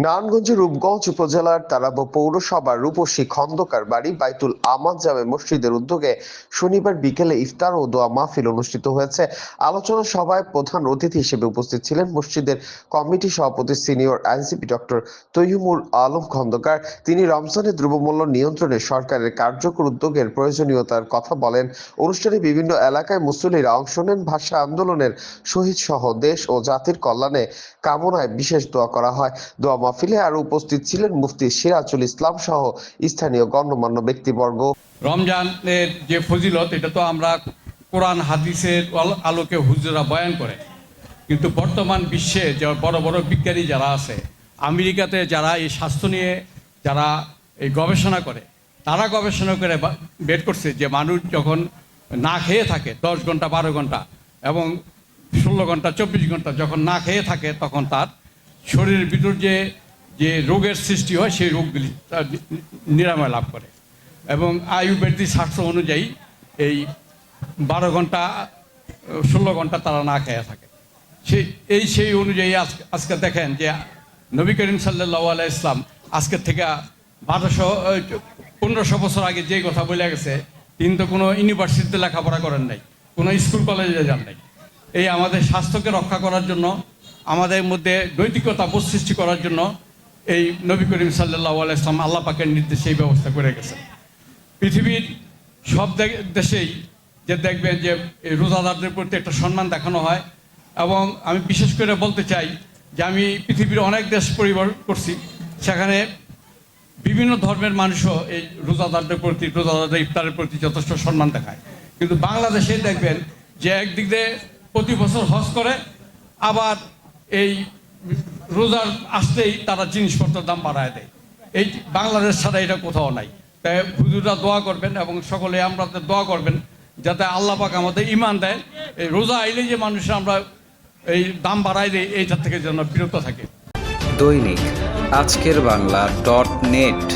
নারায়ণগঞ্জের রূপগঞ্জ উপজেলার তারাব পৌরসভার রূপসী খন্দকার বাড়ি বাইতুল আমাদ জামে মসজিদের উদ্যোগে শনিবার বিকেলে ইফতার ও দোয়া মাহফিল অনুষ্ঠিত হয়েছে। আলোচনা সভায় প্রধান অতিথি হিসেবে উপস্থিত ছিলেন মসজিদের কমিটি সভাপতি সিনিয়র আইনজীবী ডক্টর তৈয়মুর আলম খন্দকার। তিনি রমজানের দ্রব্যমূল্য নিয়ন্ত্রণে সরকারের কার্যকর উদ্যোগের প্রয়োজনীয়তার কথা বলেন। অনুষ্ঠানে বিভিন্ন এলাকায় মুসল্লিরা অংশ নেন। ভাষা আন্দোলনের শহীদ সহ দেশ ও জাতির কল্যাণে কামনায় বিশেষ দোয়া করা হয়। দোয়া মাহফিলে আরো উপস্থিত ছিলেন মুফতি সিরাজুল ইসলাম সহ স্থানীয় গণ্যমান্য ব্যক্তিবর্গ। রমজানের যে ফজিলত, এটা তো আমরা কোরআন হাদিসের আলোকে হুজুরা বয়ান করে, কিন্তু বর্তমান বিশ্বে যে বড় বড় বিজ্ঞানী যারা আছে, আমেরিকাতে যারা এই স্বাস্থ্য নিয়ে যারা এই গবেষণা করে, তারা গবেষণা করে বের করছে যে মানুষ যখন না খেয়ে থাকে 10 ঘন্টা 12 ঘন্টা এবং 16 ঘন্টা 24 ঘন্টা যখন না খেয়ে থাকে, তখন তার শরীরের ভিতর যে রোগের সৃষ্টি হয় সেই রোগগুলি নিরাময় লাভ করে। এবং আয়ু বৃদ্ধি শাস্ত্র অনুযায়ী এই 12 ঘন্টা 16 ঘন্টা তারা না খেয়ে থাকে। সেই অনুযায়ী আজকে দেখেন যে নবী করিম সাল্লাল্লাহু আলাইহি ইসলাম আজকের থেকে 1500 বছর আগে যে কথা বলে গেছে, তিনি তো কোনো ইউনিভার্সিটিতে লেখাপড়া করেন নাই, কোনো স্কুল কলেজে যান নাই। এই আমাদের স্বাস্থ্যকে রক্ষা করার জন্য, আমাদের মধ্যে নৈতিকতা বোধ সৃষ্টি করার জন্য এই নবী করিম সাল্লাল্লাহু আলাইহি ইসলাম আল্লাহ পাকের নির্দেশে এই ব্যবস্থা করে গেছে। পৃথিবীর সব দেশেই যে দেখবেন যে এই রোজাদারদের প্রতি একটা সম্মান দেখানো হয়। এবং আমি বিশেষ করে বলতে চাই যে আমি পৃথিবীর অনেক দেশ পরিবার করছি, সেখানে বিভিন্ন ধর্মের মানুষও এই রোজাদারদের প্রতি, রোজাদারদের ইফতারের প্রতি যথেষ্ট সম্মান দেখায়। কিন্তু বাংলাদেশে দেখবেন যে একদিক দিয়ে প্রতি বছর হজ করে, আবার এই রোজার আসতেই তারা জিনিসপত্রের দাম বাড়ায় দেয়। এই বাংলাদেশ ছাড়া এটা কোথাও নাই। তাই হুজুররা দোয়া করবেন এবং সকলে আমরা দোয়া করবেন যাতে আল্লাহ পাক আমাদের ঈমান দেয়। এই রোজা আইলে যে মানুষরা আমরা এই দাম বাড়াই দেয়, এইটার থেকে যেন বিরত থাকে। দৈনিক আজকের বাংলা .net